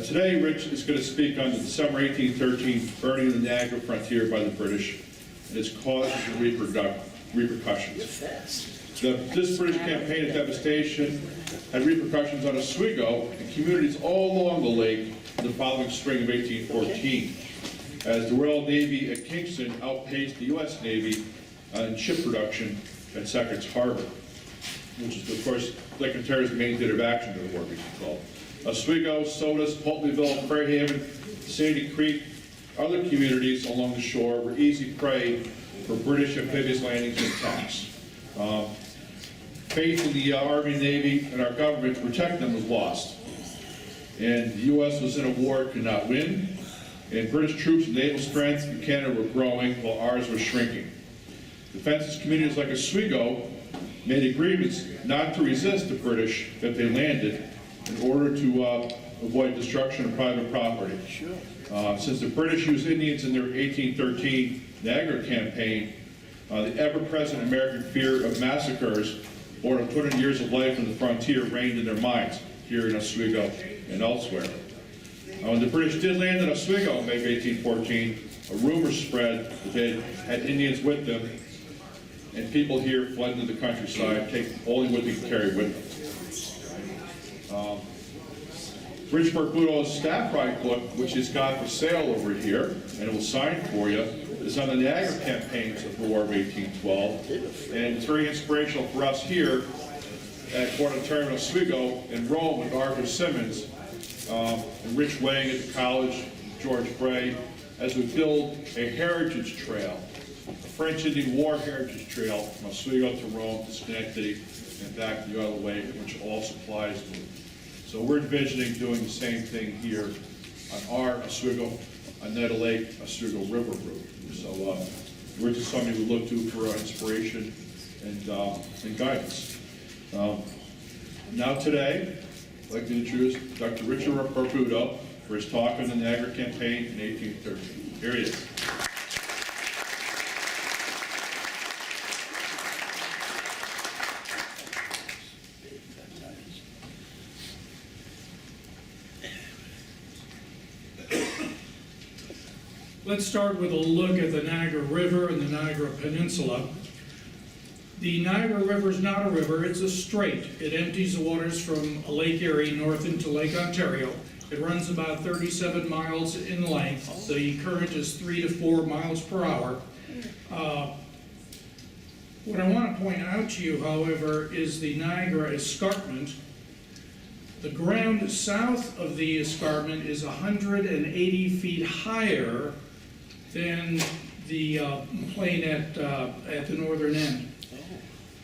Today, Rich is going to speak on the December 1813 burning of the Niagara Frontier by the British and its causes and repercussions. This British campaign of devastation had repercussions on Oswego and communities all along the lake in the following spring of 1814, as the Royal Navy at Kingston outpaced the U.S. Navy in ship production at Sackett's Harbor, which is, of course, Lake Ontario's main theater of action during the war, called. Oswego, Sodus, Pulteneyville, Fairhaven, Sandy Creek, other communities along the shore were easy prey for British amphibious landings and attacks. Faith in the Army, Navy, and our government to protect them was lost. And the U.S. was in a war it could not win, and British troops' naval strength in Canada were growing while ours was shrinking. Defenseless communities like Oswego made agreements not to resist the British if they landed in order to avoid destruction of private property. Since the British used Indians in their 1813 Niagara campaign, the ever-present American fear of massacres born of 200 years of life on the frontier reigned in their minds here in Oswego and elsewhere. When the British did land in Oswego in May of 1814, a rumor spread that they had Indians with them, and people here fled into the countryside, taking only what they could carry with them. Rich Barbuto's staff write book, which he's got for sale over here, and it will sign for you, is on the Niagara campaigns of the War of 1812. And it's very inspirational for us here at Fort Leavenworth, Oswego, in Rome with Arthur Simmons, and Rich Wang at the college, George Bray, as we build a heritage trail, a French Indian War heritage trail from Oswego to Rome to Schenectady and back the other way, which all supplies to. So we're envisioning doing the same thing here on our Oswego, Oneida Lake, Oswego River route. So we're just something we look to for inspiration and guidance. Now today, I'd like to introduce Dr. Richard Barbuto for his talk on the Niagara campaign in 1813. Here he is. Let's start with a look at the Niagara River and the Niagara Peninsula. The Niagara River is not a river, it's a strait. It empties the waters from Lake Erie north into Lake Ontario. It runs about 37 miles in length. The current is 3 to 4 miles per hour. What I want to point out to you, however, is the Niagara Escarpment. The ground south of the escarpment is 180 feet higher than the plain at the northern end.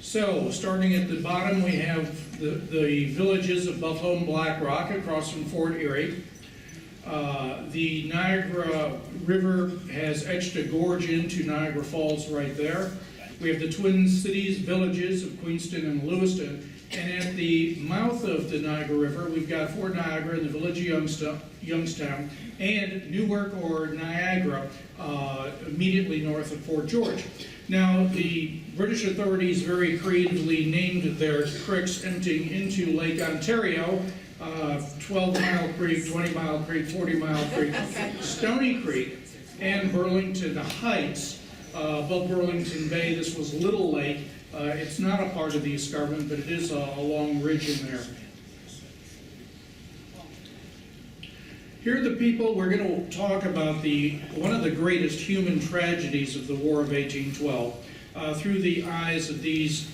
So, starting at the bottom, we have the villages of Buffalo and Blackrock across from Fort Erie. The Niagara River has etched a gorge into Niagara Falls right there. We have the Twin Cities villages of Queenston and Lewiston. And at the mouth of the Niagara River, we've got Fort Niagara and the village of Youngstown, and Newark or Niagara, immediately north of Fort George. Now, the British authorities very creatively named their creeks emptying into Lake Ontario, 12-Mile Creek, 20-Mile Creek, 40-Mile Creek, Stony Creek, and Burlington Heights. Above Burlington Bay, this was Little Lake. It's not a part of the escarpment, but it is a long ridge in there. Here are the people. We're going to talk about one of the greatest human tragedies of the War of 1812 through the eyes of these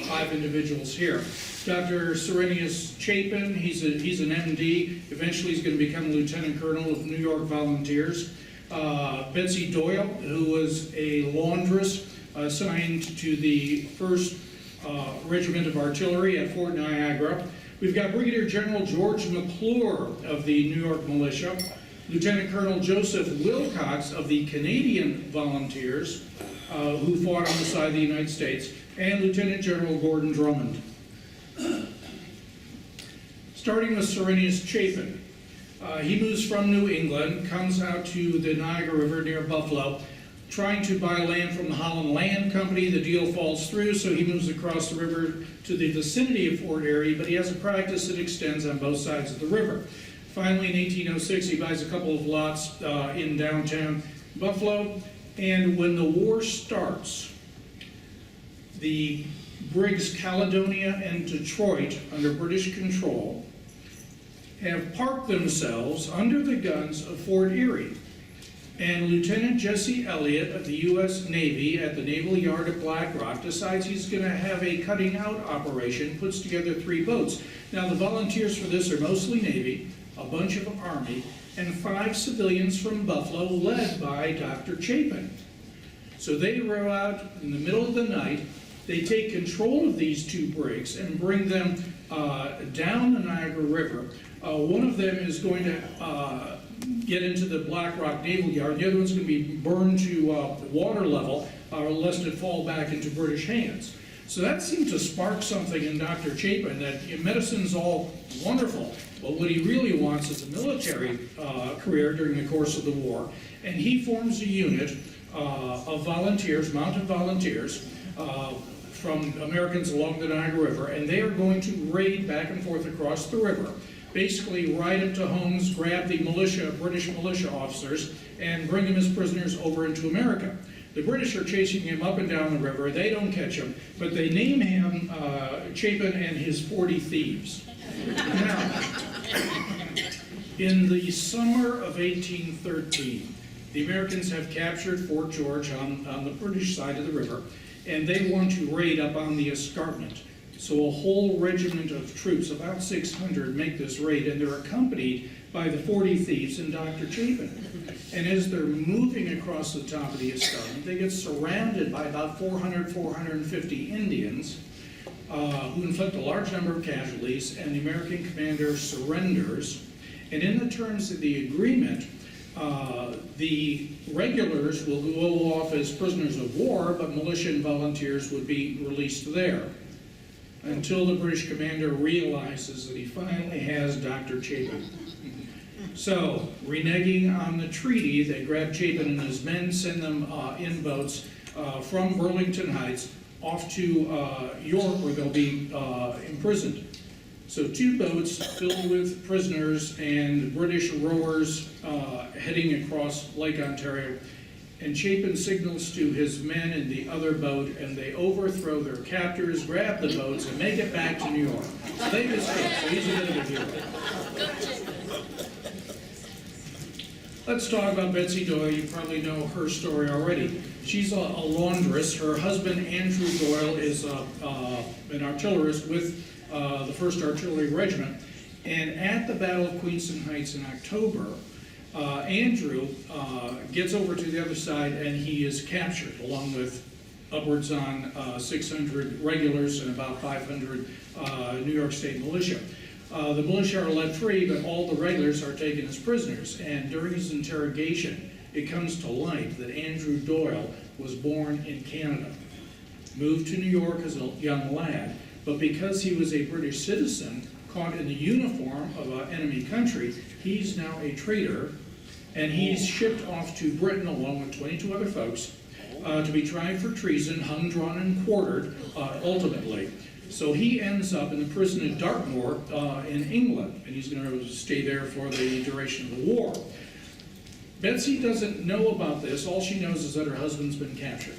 5 individuals here. Dr. Serenius Chapin, he's an MD. Eventually he's going to become Lieutenant Colonel of New York Volunteers. Betsy Doyle, who was a laundress assigned to the 1st Regiment of Artillery at Fort Niagara. We've got Brigadier General George McClure of the New York Militia, Lieutenant Colonel Joseph Wilcox of the Canadian Volunteers, who fought on the side of the United States, and Lieutenant General Gordon Drummond. Starting with Serenius Chapin. He moves from New England, comes out to the Niagara River near Buffalo, trying to buy land from the Holland Land Company. The deal falls through, so he moves across the river to the vicinity of Fort Erie, but he has a practice that extends on both sides of the river. Finally, in 1806, he buys a couple of lots in downtown Buffalo, and when the war starts, the brigs Caledonia and Detroit, under British control, have parked themselves under the guns of Fort Erie. And Lieutenant Jesse Elliott of the U.S. Navy at the Naval Yard at Blackrock decides he's going to have a cutting out operation, puts together 3 boats. Now, the volunteers for this are mostly Navy, a bunch of Army, and 5 civilians from Buffalo, led by Dr. Chapin. So they row out in the middle of the night. They take control of these 2 brigs and bring them down the Niagara River. One of them is going to get into the Blackrock Naval Yard. The other one's going to be burned to water level, lest it fall back into British hands. So that seemed to spark something in Dr. Chapin, that medicine's all wonderful, but what he really wants is a military career during the course of the war. And he forms a unit of volunteers, mounted volunteers, from Americans along the Niagara River, and they are going to raid back and forth across the river, basically ride up to homes, grab the militia, British militia officers, and bring them as prisoners over into America. The British are chasing him up and down the river. They don't catch him, but they name him Chapin and his 40 Thieves. Now, in the summer of 1813, the Americans have captured Fort George on the British side of the river, and they want to raid up on the escarpment. So a whole regiment of troops, about 600, make this raid, and they're accompanied by the 40 Thieves and Dr. Chapin. And as they're moving across the top of the escarpment, they get surrounded by about 400, 450 Indians, who inflict a large number of casualties, and the American commander surrenders. And in the terms of the agreement, the regulars will go off as prisoners of war, but militia and volunteers would be released there, until the British commander realizes that he finally has Dr. Chapin. So, reneging on the treaty, they grab Chapin and his men, send them in boats from Burlington Heights off to York, where they'll be imprisoned. So 2 boats filled with prisoners and British rowers heading across Lake Ontario. And Chapin signals to his men in the other boat, and they overthrow their captors, grab the boats, and make it back to New York. So they escape, so he's a bit of a hero. Let's talk about Betsy Doyle. You probably know her story already. She's a laundress. Her husband, Andrew Doyle, is an artillerist with the 1st Artillery Regiment. And at the Battle of Queenston Heights in October, Andrew gets over to the other side, and he is captured, along with upwards on 600 regulars and about 500 New York State militia. The militia are let free, but all the regulars are taken as prisoners. And during his interrogation, it comes to light that Andrew Doyle was born in Canada, moved to New York as a young lad, but because he was a British citizen, caught in the uniform of an enemy country, he's now a traitor, and he's shipped off to Britain along with 22 other folks to be tried for treason, hung, drawn, and quartered ultimately. So he ends up in the prison at Dartmoor in England, and he's going to stay there for the duration of the war. Betsy doesn't know about this. All she knows is that her husband's been captured.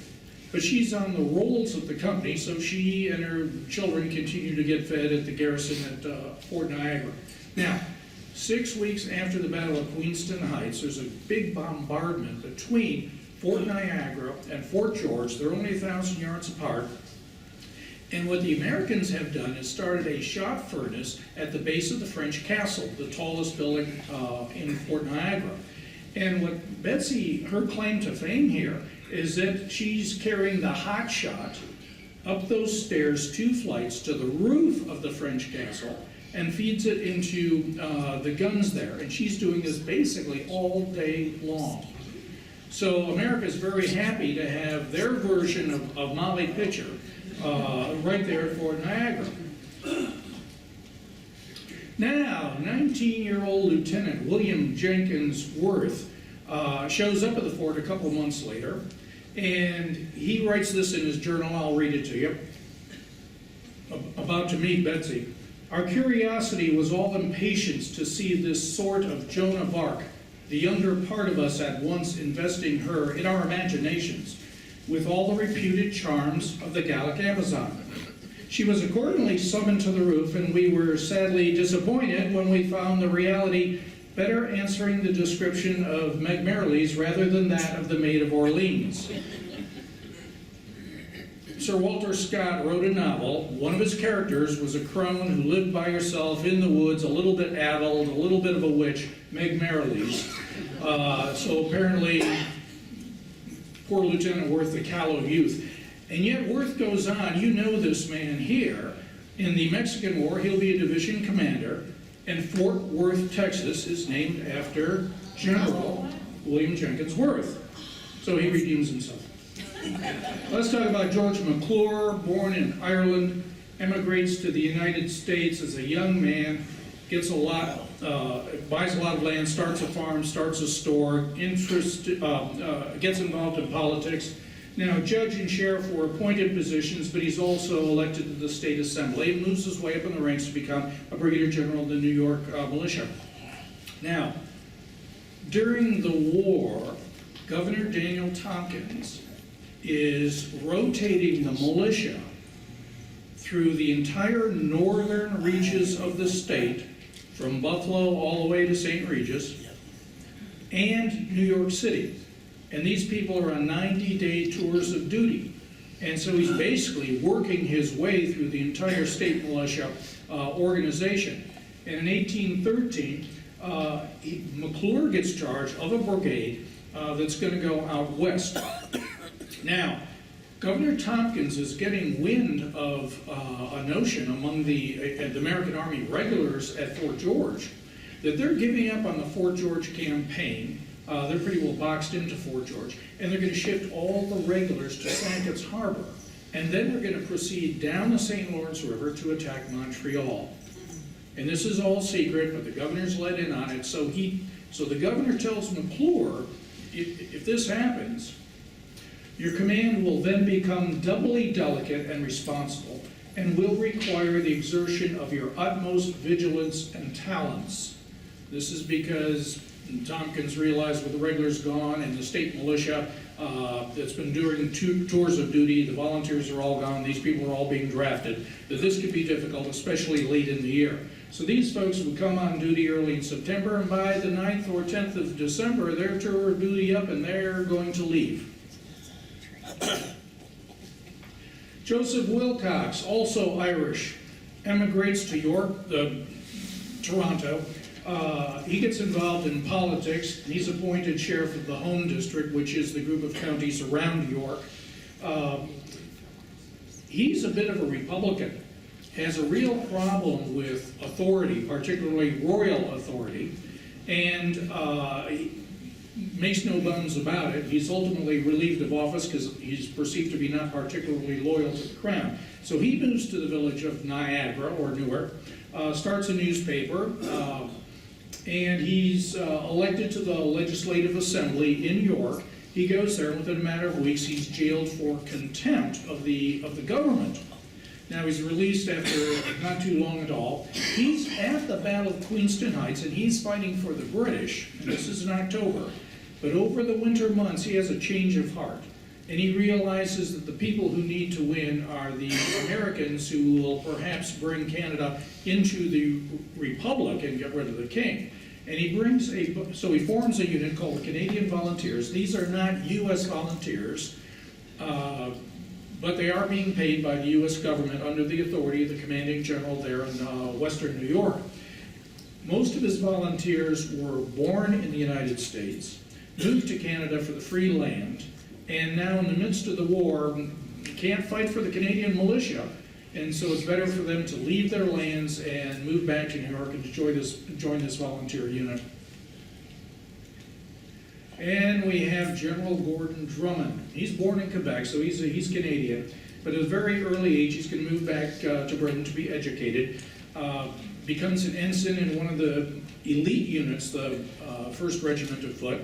But she's on the rolls of the company, so she and her children continue to get fed at the garrison at Fort Niagara. Now, 6 weeks after the Battle of Queenston Heights, there's a big bombardment between Fort Niagara and Fort George. They're only 1,000 yards apart. And what the Americans have done is started a shot furnace at the base of the French castle, the tallest building in Fort Niagara. And what Betsy, her claim to fame here, is that she's carrying the hot shot up those stairs 2 flights to the roof of the French castle and feeds it into the guns there. And she's doing this basically all day long. So America's very happy to have their version of Molly Pitcher right there at Fort Niagara. Now, 19-year-old Lieutenant William Jenkins Worth shows up at the fort a couple months later, and he writes this in his journal. I'll read it to you. About to meet Betsy. Our curiosity was all impatience to see this sort of Joan of Arc, the younger part of us at once investing her in our imaginations with all the reputed charms of the Gallic Amazon. She was accordingly summoned to the roof, and we were sadly disappointed when we found the reality better answering the description of Meg Merrilies rather than that of the Maid of Orleans. Sir Walter Scott wrote a novel. One of his characters was a crone who lived by herself in the woods, a little bit addled, a little bit of a witch, Meg Merrilies. So apparently, poor Lieutenant Worth, the callow youth. And yet Worth goes on, you know this man here. In the Mexican War, he'll be a division commander, and Fort Worth, Texas is named after General William Jenkins Worth. So he redeems himself. Let's talk about George McClure, born in Ireland, emigrates to the United States as a young man, gets a lot, buys a lot of land, starts a farm, starts a store, gets involved in politics. Now, judge and sheriff were appointed positions, but he's also elected to the state assembly and moves his way up in the ranks to become a brigadier general of the New York militia. Now, during the war, Governor Daniel Tompkins is rotating the militia through the entire northern reaches of the state, from Buffalo all the way to St. Regis, and New York City. And these people are on 90-day tours of duty. And so he's basically working his way through the entire state militia organization. And in 1813, McClure gets charge of a brigade that's going to go out west. Now, Governor Tompkins is getting wind of a notion among the American Army regulars at Fort George that they're giving up on the Fort George campaign. They're pretty well boxed into Fort George, and they're going to shift all the regulars to Sankett's Harbor, and then they're going to proceed down the St. Lawrence River to attack Montreal. And this is all secret, but the governor's let in on it. So the governor tells McClure, if this happens, your command will then become doubly delicate and responsible, and will require the exertion of your utmost vigilance and talents. This is because Tompkins realized with the regulars gone and the state militia that's been doing 2 tours of duty, the volunteers are all gone, these people are all being drafted, that this could be difficult, especially late in the year. So these folks would come on duty early in September, and by the 9th or 10th of December, their tour of duty up and they're going to leave. Joseph Wilcox, also Irish, emigrates to Toronto. He gets involved in politics. He's appointed sheriff of the Home District, which is the group of counties around York. He's a bit of a Republican, has a real problem with authority, particularly royal authority, and he makes no bones about it. He's ultimately relieved of office because he's perceived to be not particularly loyal to the crown. So he moves to the village of Niagara, or Newark, starts a newspaper, and he's elected to the Legislative Assembly in York. He goes there, and within a matter of weeks, he's jailed for contempt of the government. Now, he's released after not too long at all. He's at the Battle of Queenston Heights, and he's fighting for the British, and this is in October. But over the winter months, he has a change of heart, and he realizes that the people who need to win are the Americans, who will perhaps bring Canada into the Republic and get rid of the king. And he so he forms a unit called the Canadian Volunteers. These are not U.S. volunteers, but they are being paid by the U.S. government under the authority of the commanding general there in western New York. Most of his volunteers were born in the United States, moved to Canada for the free land, and now in the midst of the war, can't fight for the Canadian militia, and so it's better for them to leave their lands and move back to New York and to join this volunteer unit. And we have General Gordon Drummond. He's born in Quebec, so he's Canadian, but at a very early age, he's going to move back to Britain to be educated. Becomes an ensign in one of the elite units, the 1st Regiment of Foot,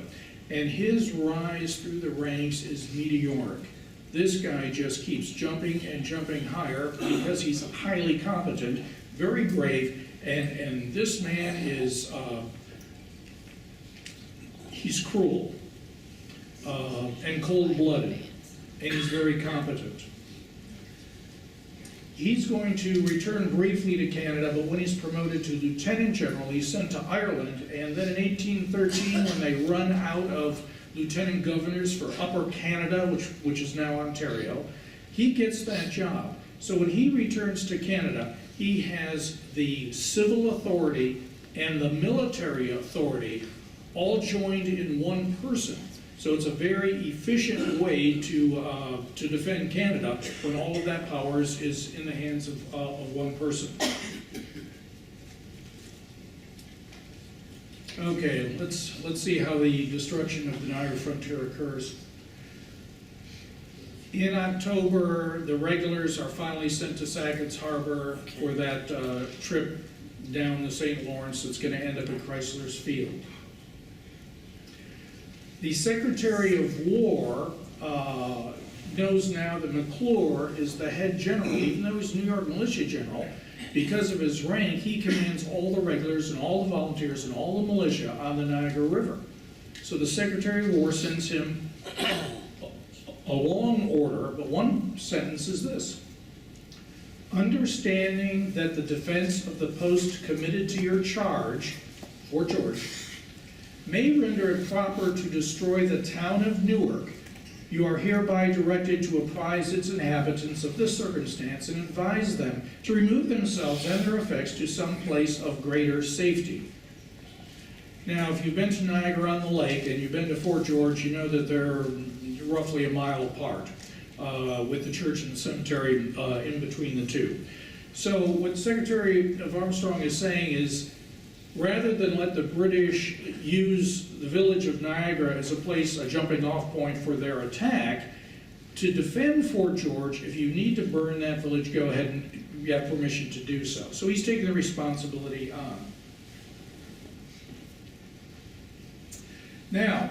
and his rise through the ranks is meteoric. This guy just keeps jumping and jumping higher because he's highly competent, very brave, and this man is, he's cruel and cold-blooded, and he's very competent. He's going to return briefly to Canada, but when he's promoted to lieutenant general, he's sent to Ireland, and then in 1813, when they run out of lieutenant governors for Upper Canada, which is now Ontario, he gets that job. So when he returns to Canada, he has the civil authority and the military authority all joined in one person. So it's a very efficient way to defend Canada when all of that power is in the hands of one person. Okay, let's see how the destruction of the Niagara Frontier occurs. In October, the regulars are finally sent to Sackett's Harbor for that trip down the St. Lawrence that's going to end up at Chrysler's Field. The Secretary of War knows now that McClure is the head general, even though he's New York militia general. Because of his rank, he commands all the regulars and all the volunteers and all the militia on the Niagara River. So the Secretary of War sends him a long order, but one sentence is this: understanding that the defense of the post committed to your charge, Fort George, may render it proper to destroy the town of Newark, you are hereby directed to apprise its inhabitants of this circumstance and advise them to remove themselves and their effects to some place of greater safety. Now, if you've been to Niagara-on-the-Lake and you've been to Fort George, you know that they're roughly a mile apart, with the church and the cemetery in between the two. So what Secretary of Armstrong is saying is, rather than let the British use the village of Niagara as a jumping off point for their attack, to defend Fort George, if you need to burn that village, go ahead and you have permission to do so. So he's taking the responsibility on. Now,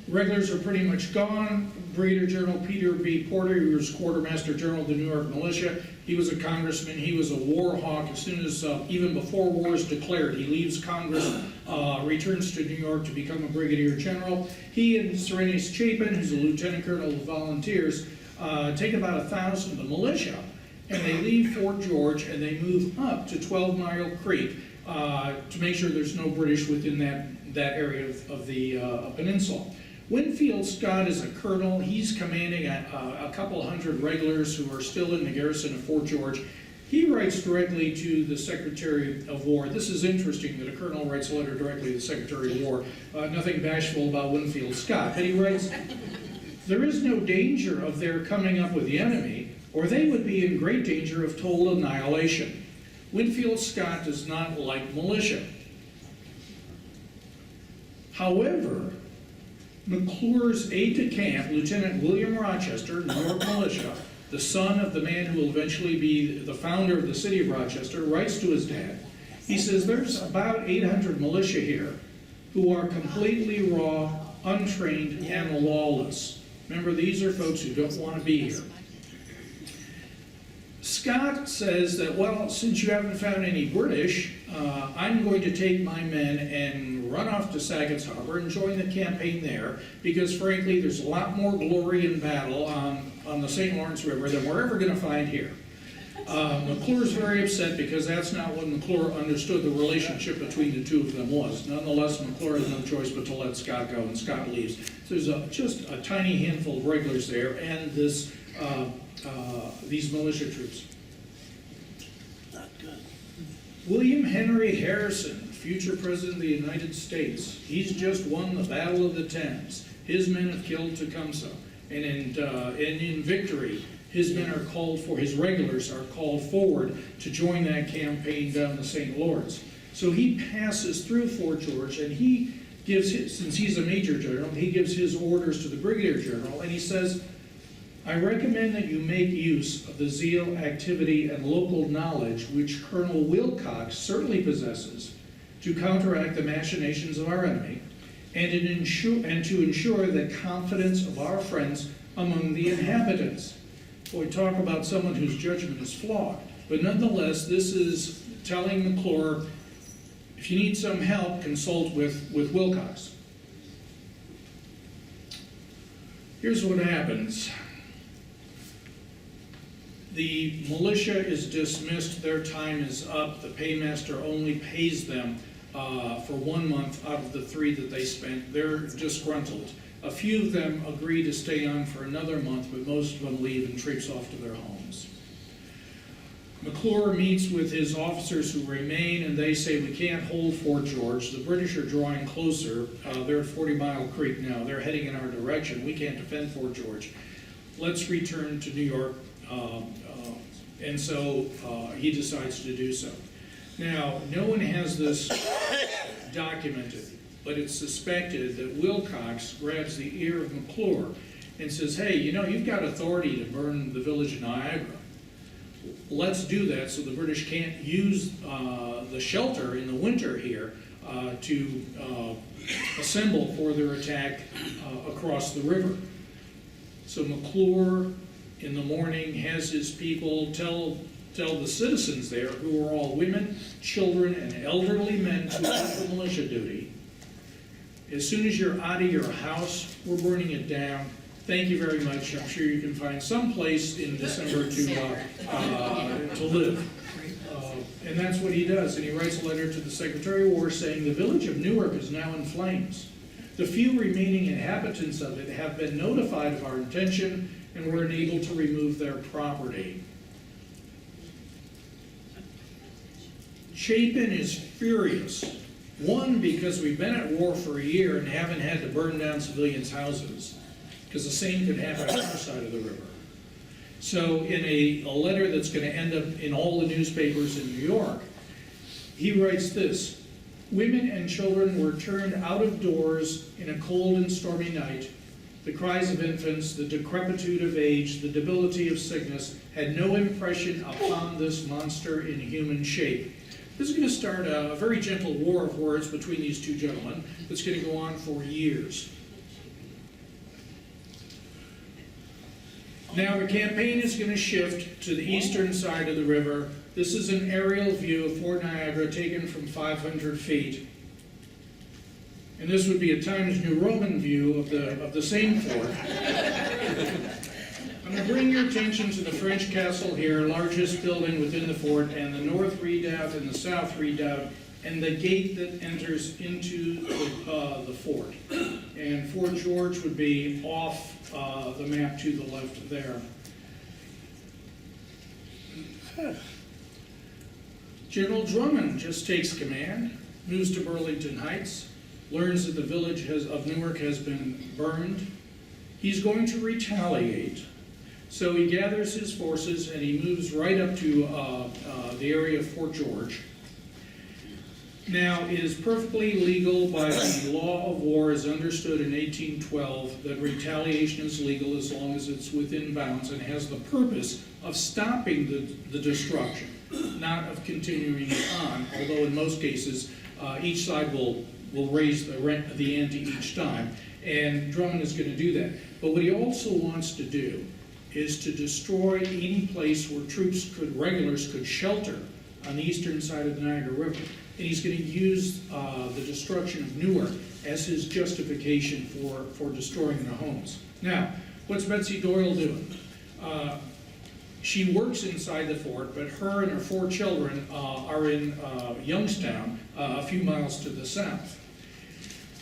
regulars are pretty much gone. Brigadier General Peter B. Porter, who was Quartermaster General of the New York Militia, he was a congressman, he was a war hawk. As soon as, even before war is declared, he leaves Congress, returns to New York to become a brigadier general. He and Serenus Chapin, who's a lieutenant colonel of volunteers, take about 1,000 of the militia, and they leave Fort George and they move up to 12 Mile Creek to make sure there's no British within that area of the peninsula. Winfield Scott is a colonel. He's commanding a couple hundred regulars who are still in the garrison of Fort George. He writes directly to the Secretary of War. This is interesting that a colonel writes a letter directly to the Secretary of War. Nothing bashful about Winfield Scott. But he writes, there is no danger of their coming up with the enemy, or they would be in great danger of total annihilation. Winfield Scott does not like militia. However, McClure's aide-de-camp, Lieutenant William Rochester, New York Militia, the son of the man who will eventually be the founder of the city of Rochester, writes to his dad. He says, there's about 800 militia here who are completely raw, untrained, and lawless. Remember, these are folks who don't want to be here. Scott says that, well, since you haven't found any British, I'm going to take my men and run off to Sackett's Harbor and join the campaign there, because frankly, there's a lot more glory in battle on the St. Lawrence River than we're ever going to find here. McClure's very upset because that's not what McClure understood the relationship between the two of them was. Nonetheless, McClure has no choice but to let Scott go, and Scott leaves. So there's just a tiny handful of regulars there, and this these militia troops. Not good. William Henry Harrison, future President of the United States, he's just won the Battle of the Thames. His men have killed Tecumseh, and in victory, his men are called for, his regulars are called forward to join that campaign down the St. Lawrence. So he passes through Fort George, and he gives his, since he's a major general, he gives his orders to the brigadier general, and he says, I recommend that you make use of the zeal, activity, and local knowledge which Colonel Wilcox certainly possesses to counteract the machinations of our enemy, and to ensure the confidence of our friends among the inhabitants. Boy, talk about someone whose judgment is flawed. But nonetheless, this is telling McClure, if you need some help, consult with Wilcox. Here's what happens. The militia is dismissed, their time is up, the paymaster only pays them for 1 month out of the 3 that they spent. They're disgruntled. A few of them agree to stay on for another month, but most of them leave and traipse off to their homes. McClure meets with his officers who remain, and they say, we can't hold Fort George. The British are drawing closer. They're at 40 Mile Creek now. They're heading in our direction. We can't defend Fort George. Let's return to New York. And so he decides to do so. Now, no one has this documented, but it's suspected that Wilcox grabs the ear of McClure and says, hey, you know, you've got authority to burn the village of Niagara. Let's do that so the British can't use the shelter in the winter here to assemble for their attack across the river. So McClure, in the morning, has his people tell the citizens there, who are all women, children, and elderly men who have for militia duty, as soon as you're out of your house, we're burning it down. Thank you very much. I'm sure you can find some place in December to live. And that's what he does. And he writes a letter to the Secretary of War saying, the village of Newark is now in flames. The few remaining inhabitants of it have been notified of our intention and were unable to remove their property. Chapin is furious. One, because we've been at war for a year and haven't had to burn down civilians' houses, because the same could happen on the other side of the river. So in a letter that's going to end up in all the newspapers in New York, he writes this: women and children were turned out of doors in a cold and stormy night. The cries of infants, the decrepitude of age, the debility of sickness had no impression upon this monster in human shape. This is going to start a very gentle war of words between these two gentlemen that's going to go on for years. Now the campaign is going to shift to the eastern side of the river. This is an aerial view of Fort Niagara taken from 500 feet. And this would be a Times New Roman view of the same fort. I'm going to bring your attention to the French castle here, largest building within the fort, and the north redoubt and the south redoubt, and the gate that enters into the fort. And Fort George would be off the map to the left there. General Drummond just takes command, moves to Burlington Heights, learns that the village of Newark has been burned. He's going to retaliate. So he gathers his forces and he moves right up to the area of Fort George. Now, it is perfectly legal by the law of war as understood in 1812 that retaliation is legal as long as it's within bounds and has the purpose of stopping the destruction, not of continuing it on, although in most cases each side will raise the ante each time, and Drummond is going to do that. But what he also wants to do is to destroy any place where regulars could shelter on the eastern side of the Niagara River. And he's going to use the destruction of Newark as his justification for destroying their homes. Now, what's Betsy Doyle doing? She works inside the fort, but her and her 4 children are in Youngstown, a few miles to the south.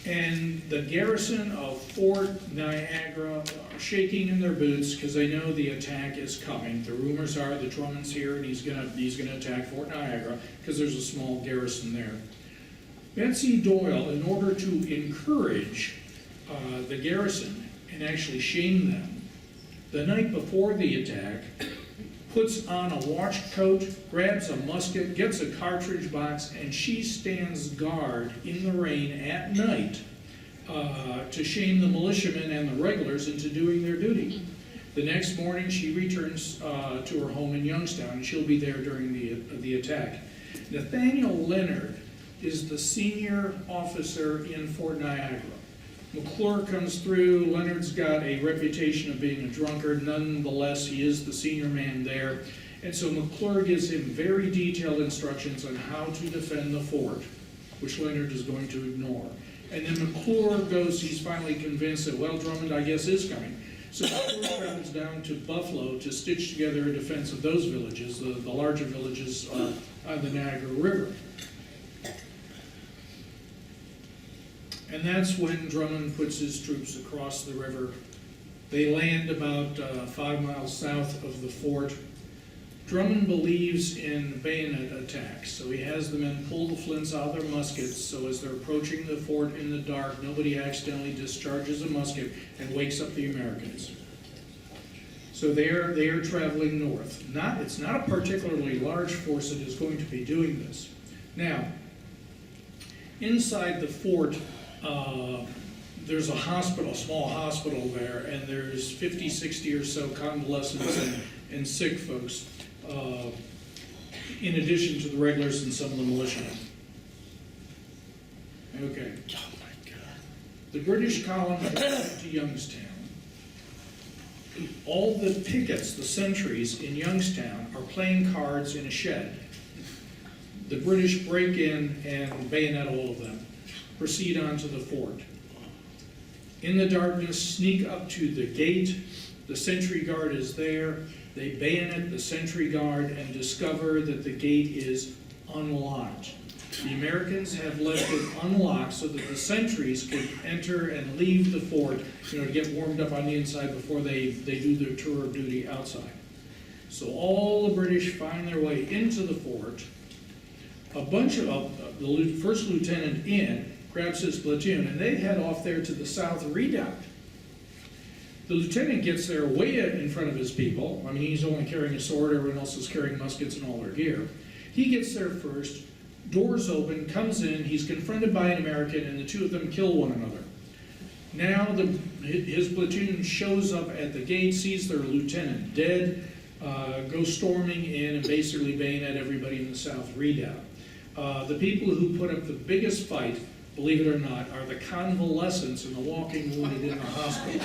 And the garrison of Fort Niagara are shaking in their boots because they know the attack is coming. The rumors are the Drummond's here and he's gonna attack Fort Niagara because there's a small garrison there. Betsy Doyle, in order to encourage the garrison and actually shame them, the night before the attack, puts on a watch coat, grabs a musket, gets a cartridge box, and she stands guard in the rain at night to shame the militiamen and the regulars into doing their duty. The next morning, she returns to her home in Youngstown, and she'll be there during the attack. Nathaniel Leonard is the senior officer in Fort Niagara. McClure comes through. Leonard's got a reputation of being a drunkard. Nonetheless, he is the senior man there. And so McClure gives him very detailed instructions on how to defend the fort, which Leonard is going to ignore. And then McClure goes, he's finally convinced that, well, Drummond, I guess, is coming. So McClure travels down to Buffalo to stitch together a defense of those villages, the larger villages on the Niagara River. And that's when Drummond puts his troops across the river. They land about 5 miles south of the fort. Drummond believes in bayonet attacks, so he has the men pull the flints out of their muskets, so as they're approaching the fort in the dark, nobody accidentally discharges a musket and wakes up the Americans. So they are traveling north. It's not a particularly large force that is going to be doing this. Now, inside the fort, there's a hospital, a small hospital there, and there's 50, 60 or so convalescents and sick folks, in addition to the regulars and some of the militia. Okay. Oh my God. The British column headed to Youngstown. All the pickets, the sentries in Youngstown, are playing cards in a shed. The British break in and bayonet all of them, proceed on to the fort. In the darkness, sneak up to the gate. The sentry guard is there. They bayonet the sentry guard and discover that the gate is unlocked. The Americans have left it unlocked so that the sentries could enter and leave the fort, to get warmed up on the inside before they do their tour of duty outside. So all the British find their way into the fort. A bunch of the first lieutenant grabs his platoon, and they head off there to the south redoubt. The lieutenant gets there way in front of his people. I mean, he's only carrying a sword, everyone else is carrying muskets and all their gear. He gets there first, doors open, comes in, he's confronted by an American, and the two of them kill one another. Now his platoon shows up at the gate, sees their lieutenant dead, goes storming in and basically bayonet everybody in the south redoubt. The people who put up the biggest fight, believe it or not, are the convalescents and the walking wounded in the hospital.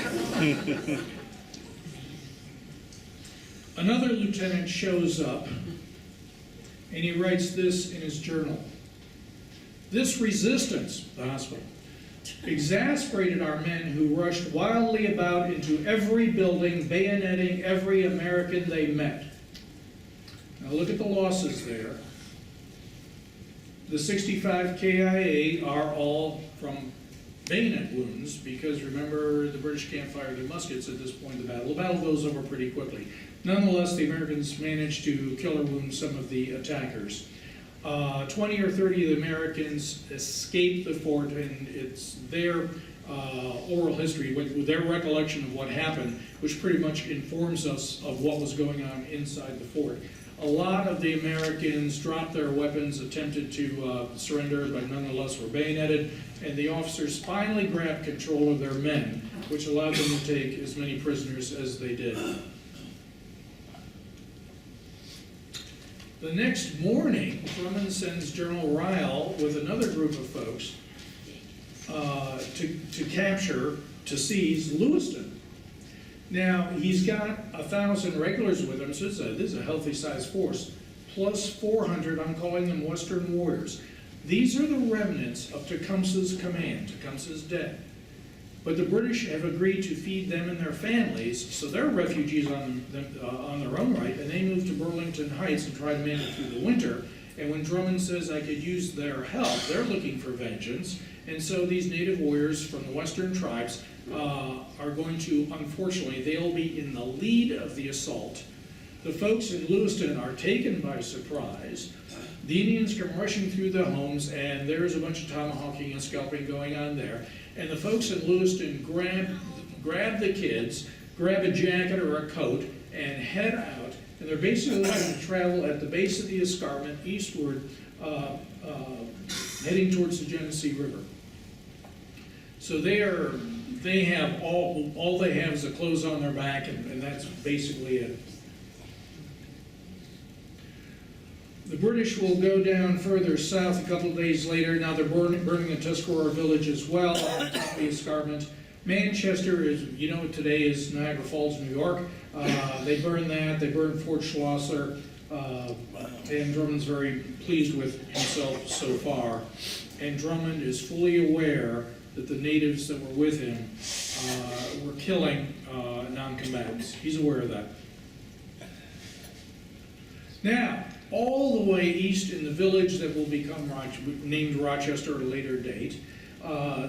Another lieutenant shows up, and he writes this in his journal. This resistance, the hospital, exasperated our men who rushed wildly about into every building, bayoneting every American they met. Now look at the losses there. The 65 KIA are all from bayonet wounds because remember the British can't fire their muskets at this point in the battle. The battle goes over pretty quickly. Nonetheless, the Americans managed to kill or wound some of the attackers. 20 or 30 of the Americans escaped the fort, and it's their oral history, their recollection of what happened, which pretty much informs us of what was going on inside the fort. A lot of the Americans dropped their weapons, attempted to surrender, but nonetheless were bayoneted, and the officers finally grabbed control of their men, which allowed them to take as many prisoners as they did. The next morning, Drummond sends General Ryle with another group of folks to seize Lewiston. Now, he's got 1,000 regulars with him, so this is a healthy-sized force, plus 400, I'm calling them Western warriors. These are the remnants of Tecumseh's command. Tecumseh's dead. But the British have agreed to feed them and their families, so they're refugees on their own right, and they move to Burlington Heights and try to make it through the winter. And when Drummond says, I could use their help, they're looking for vengeance. And so these native warriors from the western tribes are going to, unfortunately, they'll be in the lead of the assault. The folks in Lewiston are taken by surprise. The Indians come rushing through the homes, and there's a bunch of tomahawking and scalping going on there. And the folks in Lewiston grab the kids, grab a jacket or a coat, and head out. And they're basically going to travel at the base of the escarpment eastward, heading towards the Genesee River. So they have all they have is the clothes on their back, and that's basically it. The British will go down further south a couple of days later. Now they're burning the Tuscarora village as well on top of the escarpment. Manchester is, today is Niagara Falls, New York. They burn that. They burn Fort Schlosser. And Drummond's very pleased with himself so far. And Drummond is fully aware that the natives that were with him were killing non-combatants. He's aware of that. Now, all the way east in the village that will become named Rochester at a later date,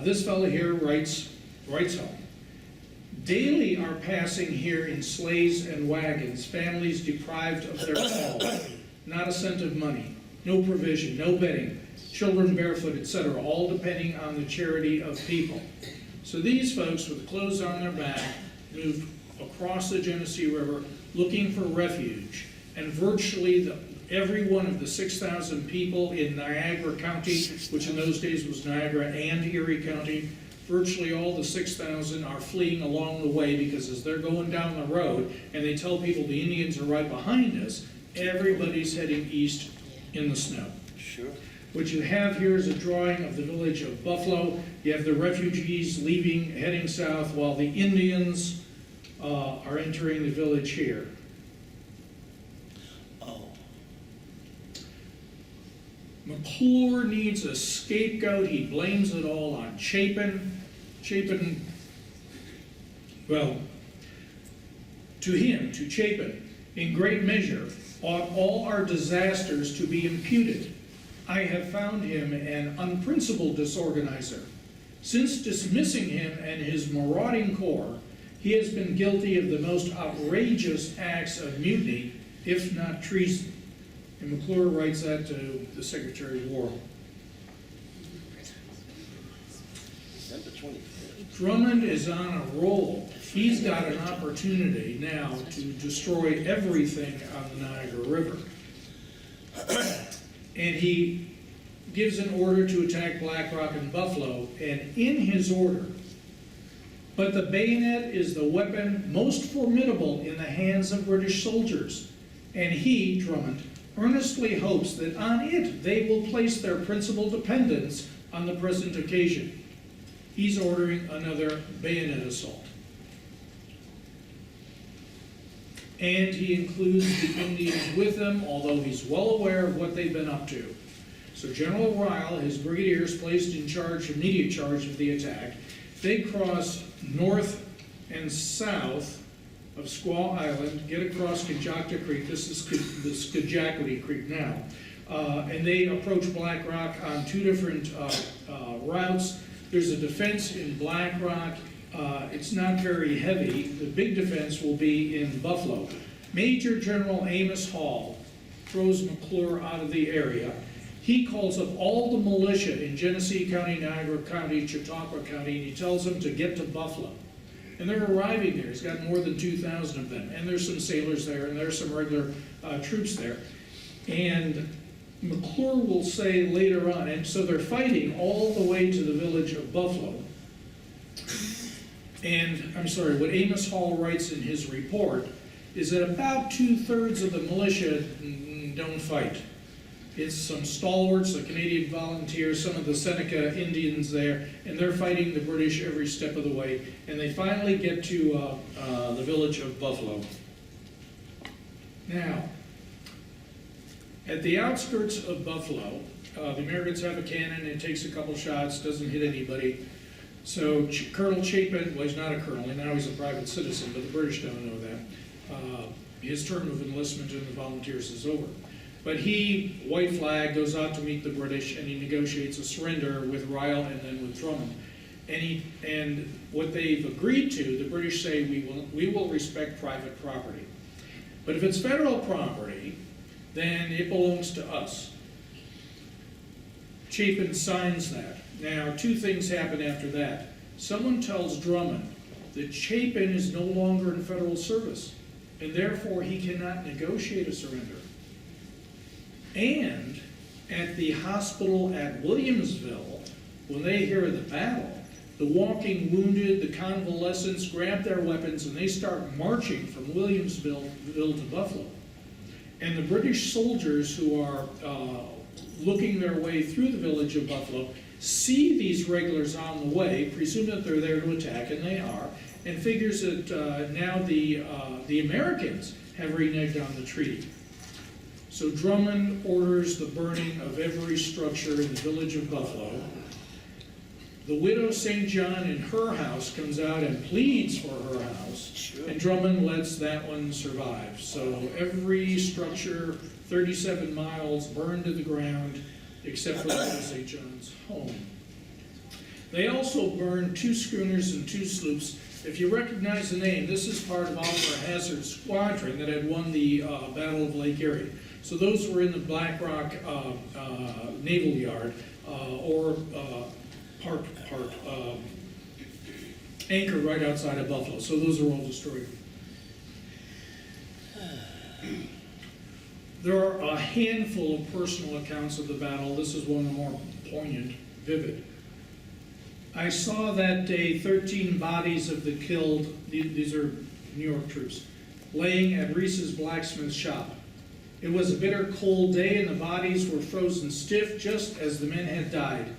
this fellow here writes home. Daily are passing here in sleighs and wagons, families deprived of their all, not a cent of money, no provision, no bedding, children barefoot, etc., all depending on the charity of people. So these folks with clothes on their back moved across the Genesee River looking for refuge, and virtually every one of the 6,000 people in Niagara County, which in those days was Niagara and Erie County, virtually all the 6,000 are fleeing along the way, because as they're going down the road and they tell people the Indians are right behind us, everybody's heading east in the snow. Sure. What you have here is a drawing of the village of Buffalo. You have the refugees leaving, heading south, while the Indians are entering the village here. Oh. McClure needs a scapegoat. He blames it all on Chapin. Chapin, well, to him, to Chapin, in great measure, ought all our disasters to be imputed. I have found him an unprincipled disorganizer. Since dismissing him and his marauding corps, he has been guilty of the most outrageous acts of mutiny, if not treason. And McClure writes that to the Secretary of War. December 25th. Drummond is on a roll. He's got an opportunity now to destroy everything on the Niagara River. And he gives an order to attack Blackrock and Buffalo, and in his order, but the bayonet is the weapon most formidable in the hands of British soldiers, and he, Drummond, earnestly hopes that on it they will place their principal dependence on the present occasion. He's ordering another bayonet assault. And he includes the Indians with him, although he's well aware of what they've been up to. So General Ryle, his brigadiers placed in charge, immediate charge of the attack, they cross north and south of Squaw Island, get across Contjacta Creek, this is the Scajaquity Creek now, and they approach Blackrock on two different routes. There's a defense in Blackrock. It's not very heavy. The big defense will be in Buffalo. Major General Amos Hall throws McClure out of the area. He calls up all the militia in Genesee County, Niagara County, Chautauqua County, and he tells them to get to Buffalo. And they're arriving there. He's got more than 2,000 of them. And there's some sailors there, and there's some regular troops there. And McClure will say later on, and so they're fighting all the way to the village of Buffalo. And, I'm sorry, what Amos Hall writes in his report is that about 2/3 of the militia don't fight. It's some stalwarts, the Canadian volunteers, some of the Seneca Indians there, and they're fighting the British every step of the way. And they finally get to the village of Buffalo. Now, at the outskirts of Buffalo, the Americans have a cannon, it takes a couple shots, doesn't hit anybody. So Colonel Chapin, well, he's not a colonel, now he's a private citizen, but the British don't know that. His term of enlistment in the volunteers is over. But he, white flag, goes out to meet the British, and he negotiates a surrender with Ryle and then with Drummond. And what they've agreed to, the British say, we will respect private property. But if it's federal property, then it belongs to us. Chapin signs that. Now, two things happen after that. Someone tells Drummond that Chapin is no longer in federal service, and therefore he cannot negotiate a surrender. And at the hospital at Williamsville, when they hear of the battle, the walking wounded, the convalescents grab their weapons and they start marching from Williamsville to Buffalo. And the British soldiers who are looking their way through the village of Buffalo see these regulars on the way, presume that they're there to attack, and they are, and figures that now the Americans have reneged on the treaty. So Drummond orders the burning of every structure in the village of Buffalo. The widow St. John in her house comes out and pleads for her house, and Drummond lets that one survive. So every structure, 37 miles, burned to the ground, except for the widow St. John's home. They also burned 2 schooners and 2 sloops. If you recognize the name, this is part of Oliver Hazard's squadron that had won the Battle of Lake Erie. So those were in the Blackrock Naval Yard, or anchored right outside of Buffalo. So those are all destroyed. There are a handful of personal accounts of the battle. This is one of the more poignant, vivid. I saw that day 13 bodies of the killed, these are New York troops, laying at Reese's blacksmith shop. It was a bitter cold day and the bodies were frozen stiff just as the men had died.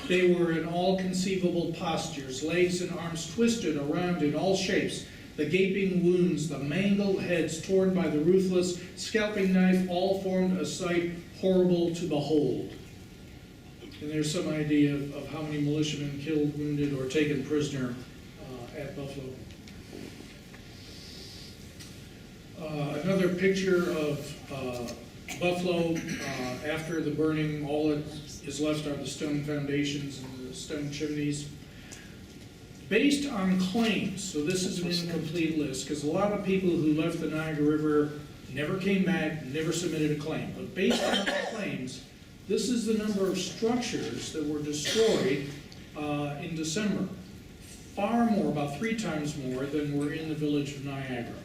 They were in all conceivable postures, legs and arms twisted around in all shapes, the gaping wounds, the mangled heads torn by the ruthless scalping knife, all formed a sight horrible to behold. And there's some idea of how many militiamen killed, wounded, or taken prisoner at Buffalo. Another picture of Buffalo after the burning. All that is left are the stone foundations and the stone chimneys. Based on claims, so this is an incomplete list, because a lot of people who left the Niagara River never came back, never submitted a claim. But based on claims, this is the number of structures that were destroyed in December. Far more, about 3 times more than were in the village of Niagara.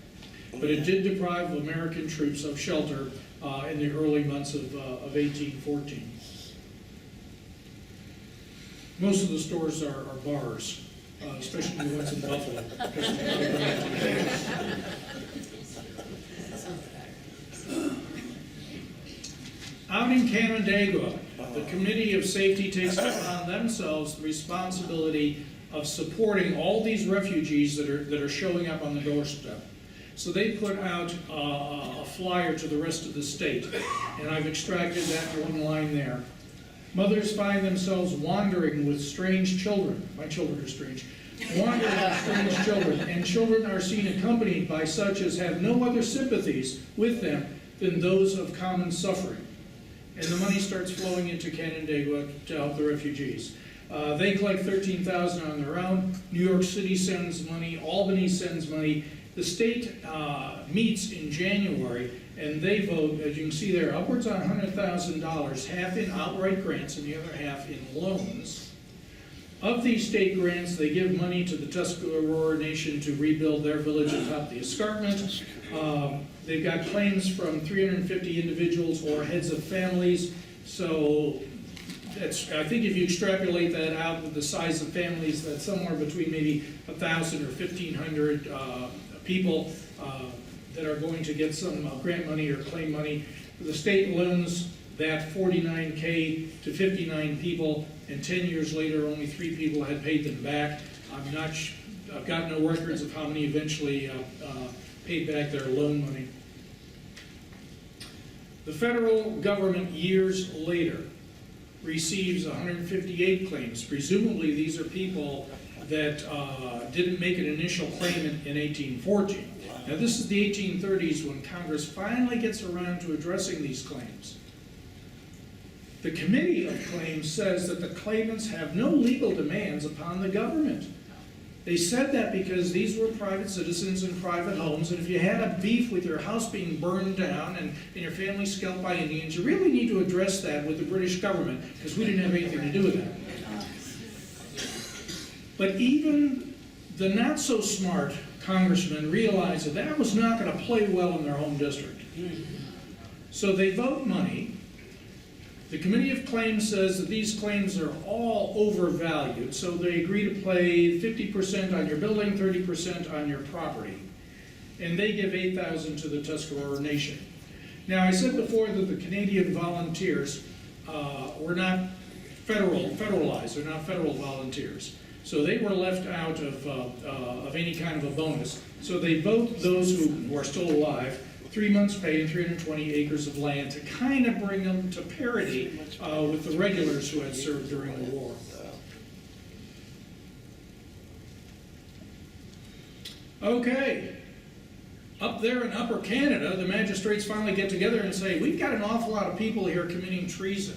But it did deprive American troops of shelter in the early months of 1814. Most of the stores are bars, especially the ones in Buffalo. Out in Canandaigua, the Committee of Safety takes upon themselves the responsibility of supporting all these refugees that are showing up on the doorstep. So they put out a flyer to the rest of the state, and I've extracted that one line there. Mothers find themselves wandering with strange children. My children are strange. Wandering with strange children, and children are seen accompanied by such as have no other sympathies with them than those of common suffering. And the money starts flowing into Canandaigua to help the refugees. They collect $13,000 on their own. New York City sends money. Albany sends money. The state meets in January, and they vote, as you can see there, upwards on $100,000, half in outright grants and the other half in loans. Of these state grants, they give money to the Tuscarora Nation to rebuild their village atop the escarpment. They've got claims from 350 individuals or heads of families. So that's, I think if you extrapolate that out with the size of families, that's somewhere between maybe 1,000 or 1,500 people that are going to get some grant money or claim money. The state loans that 49K to 59 people, and 10 years later, only 3 people had paid them back. I've got no records of how many eventually paid back their loan money. The federal government, years later, receives 158 claims. Presumably, these are people that didn't make an initial claim in 1814. Now, this is the 1830s when Congress finally gets around to addressing these claims. The Committee of Claims says that the claimants have no legal demands upon the government. They said that because these were private citizens in private homes, and if you had a beef with your house being burned down and your family scalped by Indians, you really need to address that with the British government, because we didn't have anything to do with that. But even the not-so-smart congressmen realized that that was not going to play well in their home district. So they vote money. The Committee of Claims says that these claims are all overvalued, so they agree to pay 50% on your building, 30% on your property. And they give $8,000 to the Tuscarora Nation. Now, I said before that the Canadian volunteers were not federalized, they're not federal volunteers. So they were left out of any kind of a bonus. So they vote those who are still alive 3 months' pay and 320 acres of land to kind of bring them to parity with the regulars who had served during the war. Okay, up there in Upper Canada, the magistrates finally get together and say, we've got an awful lot of people here committing treason.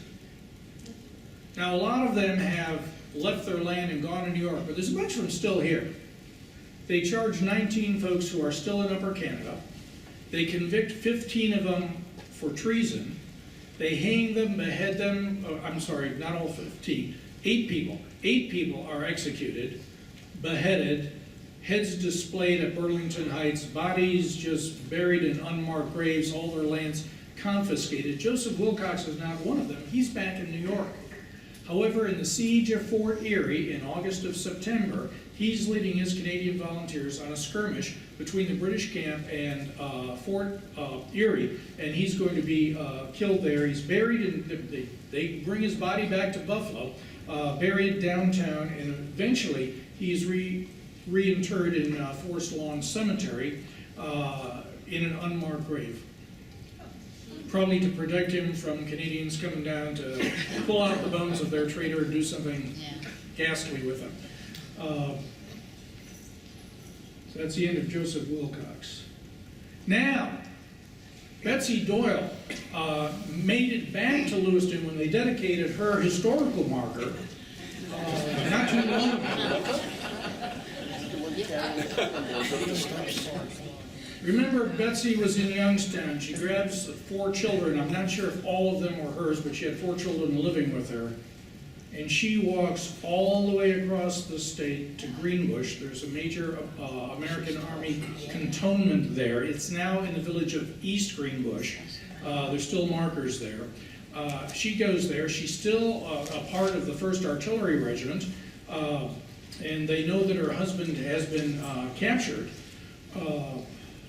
Now, a lot of them have left their land and gone to New York, but there's a bunch of them still here. They charge 19 folks who are still in Upper Canada. They convict 15 of them for treason. They hang them, behead them, I'm sorry, not all 15, 8 people. 8 people are executed, beheaded, heads displayed at Burlington Heights, bodies just buried in unmarked graves, all their lands confiscated. Joseph Wilcox is not one of them. He's back in New York. However, in the siege of Fort Erie in August of September, he's leading his Canadian volunteers on a skirmish between the British camp and Fort Erie, and he's going to be killed there. He's buried in, they bring his body back to Buffalo, buried downtown, and eventually he's reinterred in Forest Lawn Cemetery in an unmarked grave. Probably to protect him from Canadians coming down to pull out the bones of their traitor and do something ghastly with them. So that's the end of Joseph Wilcox. Now, Betsy Doyle made it back to Lewiston when they dedicated her historical marker not too long ago. Remember, Betsy was in Youngstown. She grabs 4 children. I'm not sure if all of them were hers, but she had 4 children living with her. And she walks all the way across the state to Greenbush. There's a major American Army cantonment there. It's now in the village of East Greenbush. There's still markers there. She goes there. She's still a part of the 1st Artillery Regiment. And they know that her husband has been captured.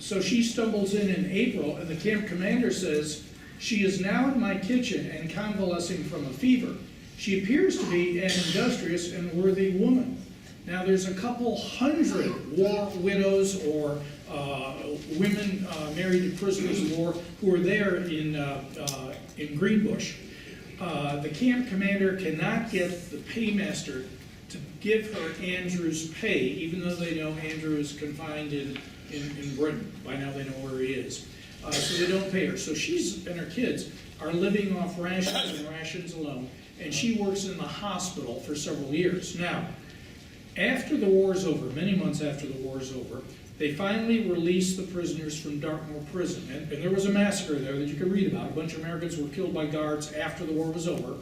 So she stumbles in April, and the camp commander says, she is now in my kitchen and convalescing from a fever. She appears to be an industrious and worthy woman. Now, there's a couple hundred war widows or women married to prisoners of war who are there in Greenbush. The camp commander cannot get the paymaster to give her Andrew's pay, even though they know Andrew is confined in Britain. By now they know where he is. So they don't pay her. So she's and her kids are living off rations and rations alone, and she works in the hospital for several years. Now, after the war's over, many months after the war's over, they finally released the prisoners from Dartmoor prison. And there was a massacre there that you can read about. A bunch of Americans were killed by guards after the war was over.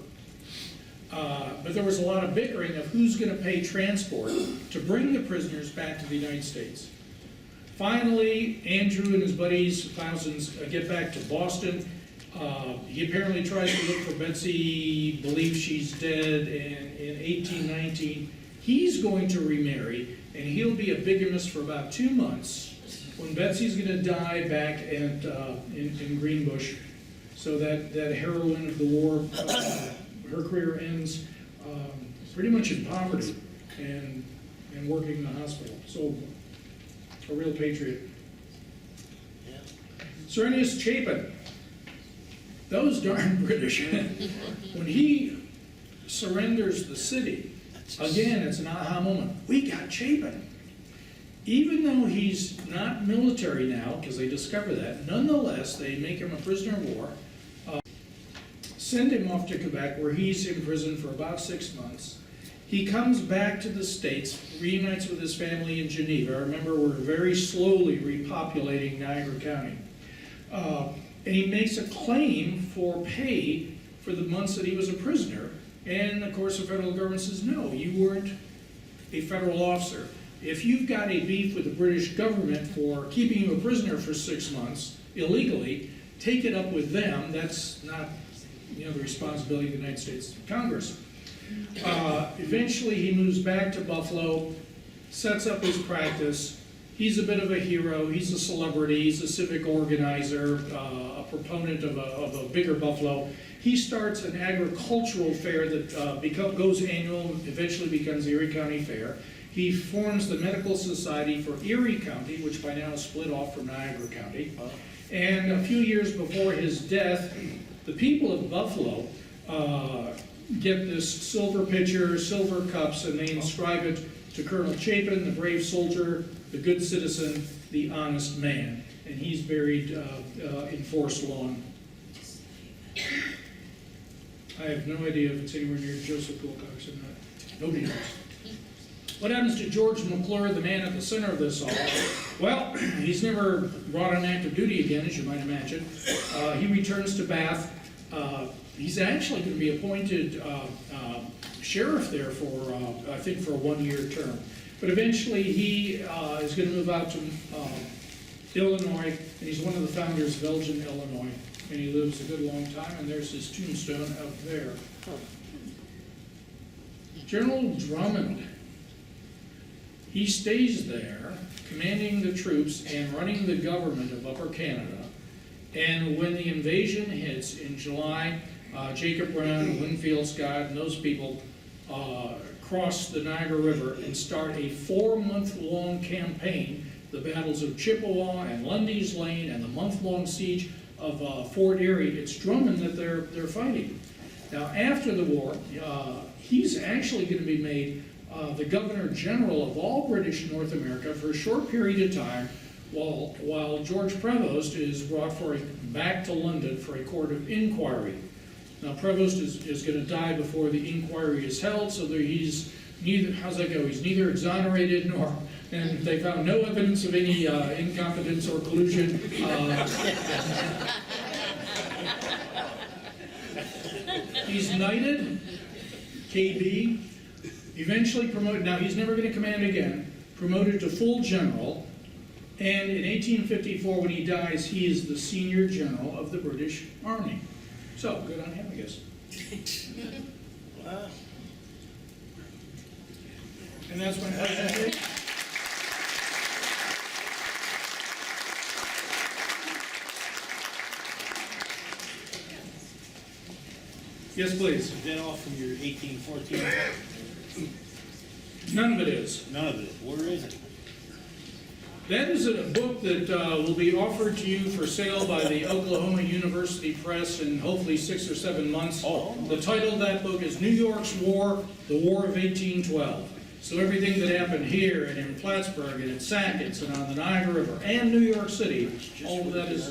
But there was a lot of bickering of who's going to pay transport to bring the prisoners back to the United States. Finally, Andrew and his buddies, thousands, get back to Boston. He apparently tries to look for Betsy, believes she's dead, and in 1819, he's going to remarry, and he'll be a bigamist for about 2 months when Betsy's going to die back in Greenbush. So that heroine of the war, her career ends pretty much in poverty and working in the hospital. So, a real patriot. Sir Ernest Chapin, those darn British, when he surrenders the city, again, it's an aha moment. We got Chapin. Even though he's not military now, because they discover that, nonetheless, they make him a prisoner of war, send him off to Quebec, where he's in prison for about 6 months. He comes back to the States, reunites with his family in Geneva. Remember, we're very slowly repopulating Niagara County. And he makes a claim for pay for the months that he was a prisoner. And of course, the federal government says, no, you weren't a federal officer. If you've got a beef with the British government for keeping you a prisoner for 6 months illegally, take it up with them. That's not the responsibility of the United States Congress. Eventually, he moves back to Buffalo, sets up his practice. He's a bit of a hero. He's a celebrity. He's a civic organizer, a proponent of a bigger Buffalo. He starts an agricultural fair that goes annual, eventually becomes the Erie County Fair. He forms the Medical Society for Erie County, which by now is split off from Niagara County. And a few years before his death, the people of Buffalo get this silver pitcher, silver cups, and they inscribe it to Colonel Chapin, the brave soldier, the good citizen, the honest man. And he's buried in Forest Lawn. I have no idea if it's anywhere near Joseph Wilcox or not. Nobody knows. What happens to George McClure, the man at the center of this all? Well, he's never brought on active duty again, as you might imagine. He returns to Bath. He's actually going to be appointed sheriff there for, I think, for a one-year term. But eventually he is going to move out to Illinois, and he's one of the founders of Elgin, Illinois. And he lives a good long time, and there's his tombstone out there. General Drummond. He stays there, commanding the troops and running the government of Upper Canada. And when the invasion hits in July, Jacob Brown, Winfield Scott, and those people cross the Niagara River and start a 4-month-long campaign, the battles of Chippewa and Lundy's Lane and the month-long siege of Fort Erie. It's Drummond that they're fighting. Now, after the war, he's actually going to be made the Governor General of all British North America for a short period of time, while George Prevost is brought back to London for a court of inquiry. Now, Prevost is going to die before the inquiry is held, so that he's neither, how's that go? He's neither exonerated and they found no evidence of any incompetence or collusion. He's knighted, KB, eventually promoted. Now, he's never going to command again, promoted to full general, and in 1854, when he dies, he is the senior general of the British Army. So, good on him, I guess. Wow. And that's my presentation. Yes, please. Is that all from your 1814? None of it is. None of it. Where is it? That is a book that will be offered to you for sale by the Oklahoma University Press in hopefully 6 or 7 months. Oh. The title of that book is New York's War, the War of 1812. So everything that happened here and in Plattsburgh and in Sackets and on the Niagara River and New York City, all of that is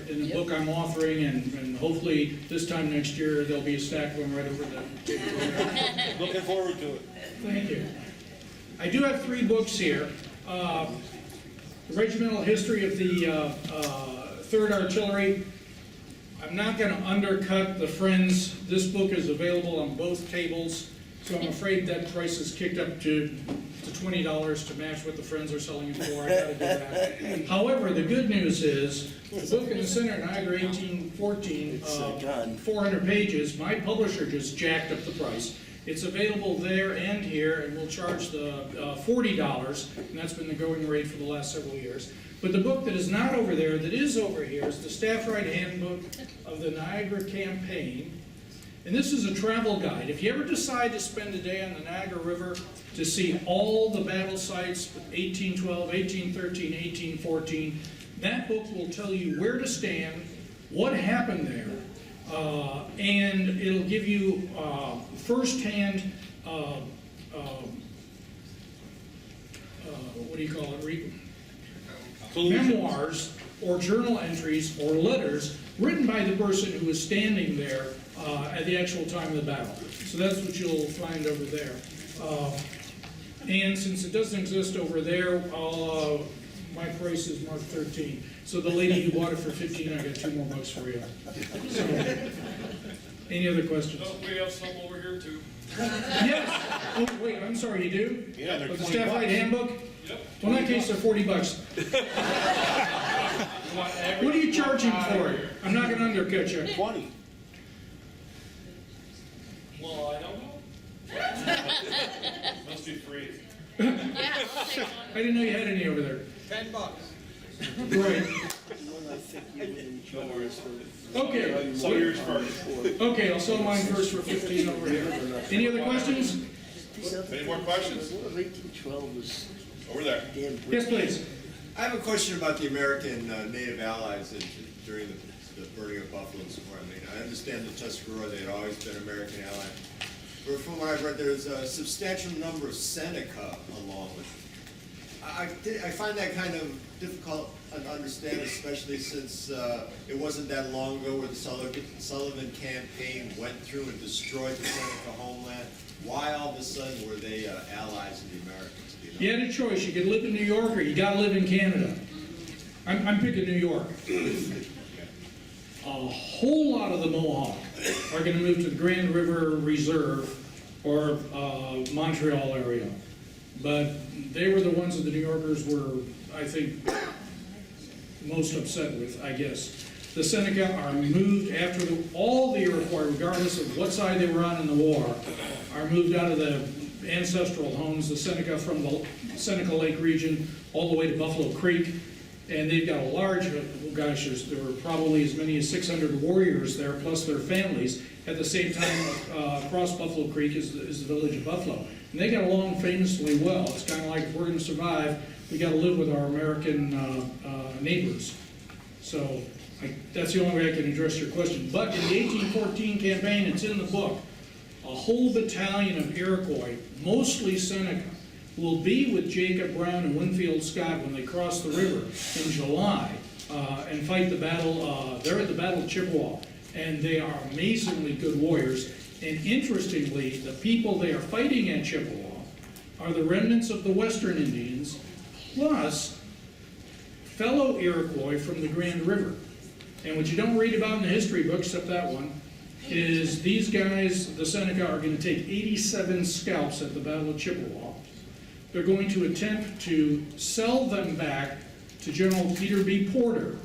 in the book I'm authoring, and hopefully this time next year there'll be a stack of them right over the table. Looking forward to it. Thank you. I do have 3 books here. The Regimental History of the 3rd Artillery. I'm not going to undercut the Friends. This book is available on both tables, so I'm afraid that price is kicked up to $20 to match what the Friends are selling it for. I gotta do that. However, the good news is, the book in the center, Niagara 1814, 400 pages, my publisher just jacked up the price. It's available there and here, and we'll charge the $40, and that's been the going rate for the last several years. But the book that is not over there, that is over here, is the Staff Right Handbook of the Niagara Campaign. And this is a travel guide. If you ever decide to spend a day on the Niagara River to see all the battle sites, 1812, 1813, 1814, that book will tell you where to stand, what happened there, and it'll give you firsthand, what do you call it, memoirs or journal entries or letters written by the person who was standing there at the actual time of the battle. So that's what you'll find over there. And since it doesn't exist over there, my price is marked 13. So the lady who bought it for 15, I got 2 more bucks for you. So, any other questions? Oh, we have some over here too. Yes. Oh, wait, I'm sorry, you do? Yeah, they're But the 20 Staff Right bucks. Handbook? Yep. Well, in that case, they're 40 bucks. What are you charging for it? I'm not gonna undercut you. 20. Well, I don't know. Must be free. I didn't know you had any over there. $10. Great. No worries. Okay. So yours first. Okay, I'll sell mine first for 15 over here. Any other questions? Any more questions? 1812 was Over there. damn. Yes, please. I have a question about the American Native Allies during the burning of Buffalo and so forth. I mean, I understand the Tuscarora, they had always been American allies. But from what I've read, there's a substantial number of Seneca along with it. I find that kind of difficult to understand, especially since it wasn't that long ago where the Sullivan campaign went through and destroyed the Seneca homeland. Why all of a sudden were they allies of the Americans? Do you know? You had a choice. You could live in New York or you got to live in Canada. I'm picking New York. A whole lot of the Mohawk are going to move to the Grand River Reserve or Montreal area. But they were the ones that the New Yorkers were, I think, most upset with, I guess. The Seneca are moved after all the Iroquois, regardless of what side they were on in the war, are moved out of the ancestral homes, the Seneca from the Seneca Lake region all the way to Buffalo Creek. And they've got a large, gosh, there were probably as many as 600 warriors there, plus their families. At the same time, across Buffalo Creek is the village of Buffalo. And they got along famously well. It's kind of like, if we're going to survive, we got to live with our American neighbors. So that's the only way I can address your question. But in the 1814 campaign, it's in the book, a whole battalion of Iroquois, mostly Seneca, will be with Jacob Brown and Winfield Scott when they cross the river in July and fight the battle. They're at the Battle of Chippewa, and they are amazingly good warriors. And interestingly, the people they are fighting at Chippewa are the remnants of the Western Indians, plus fellow Iroquois from the Grand River. And what you don't read about in the history book, except that one, is these guys, the Seneca, are going to take 87 scalps at the Battle of Chippewa. They're going to attempt to sell them back to General Peter B. Porter,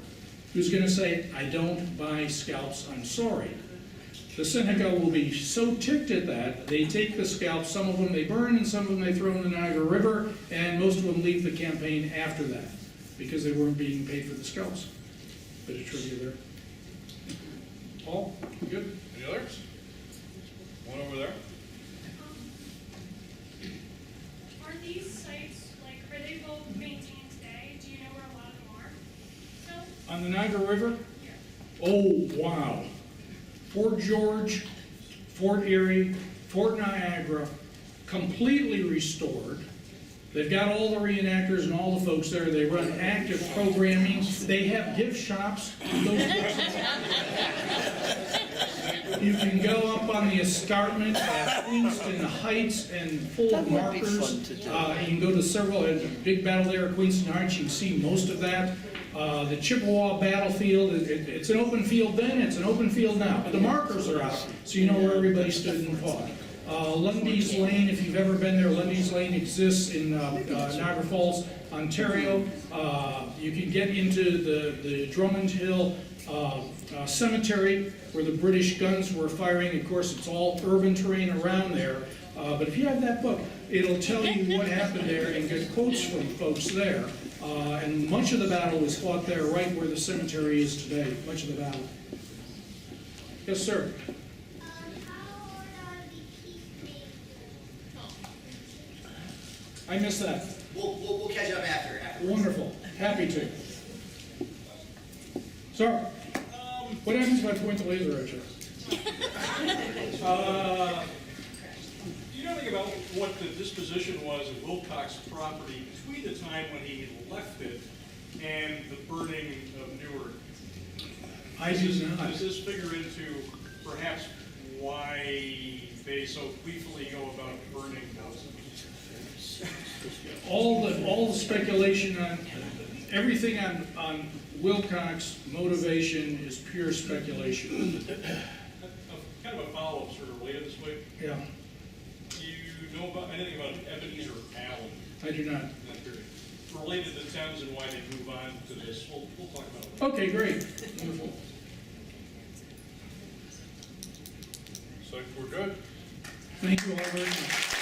who's going to say, I don't buy scalps, I'm sorry. The Seneca will be so ticked at that, they take the scalps, some of them they burn, and some of them they throw in the Niagara River, and most of them leave the campaign after that, because they weren't being paid for the scalps. Bit of trivia there. Paul, you good? Any others? One over there. Are these sites, like, are they both maintained today? Do you know where a lot of them are? So, On the Niagara River? yeah. Oh, wow. Fort George, Fort Erie, Fort Niagara, completely restored. They've got all the reenactors and all the folks there. They run active programming. They have gift shops. You can go up on the escarpment at Queenston Heights and full of That would be markers. fun to do. You can go to several, there's a big battle there at Queenston Heights. You can see most of that. The Chippewa battlefield, it's an open field then, it's an open field now. But the markers are out, so you know where everybody stood and fought. Lundy's Lane, if you've ever been there, Lundy's Lane exists in Niagara Falls, Ontario. You can get into the Drummond Hill Cemetery where the British guns were firing. Of course, it's all urban terrain around there. But if you have that book, it'll tell you what happened there and get quotes from folks there. And much of the battle was fought there, right where the cemetery is today, much of the battle. Yes, sir. I missed that. We'll catch up after. Wonderful. Happy to. Sir, what happens if I point the laser at you? Do you know anything about what the disposition was of Wilcox property between the time when he left it and the burning of Newark? I do not. Does this figure into perhaps why they so gleefully go about burning those? All the speculation on, everything on Wilcox motivation is pure speculation. Kind of a follow-up sort of related this way. Yeah, Do you know about anything about Ebenezer Allen I do not. in that period? Related to Thames and why they move on to this. We'll talk about it. Okay, great. Wonderful. So we're good? Thank you all very much.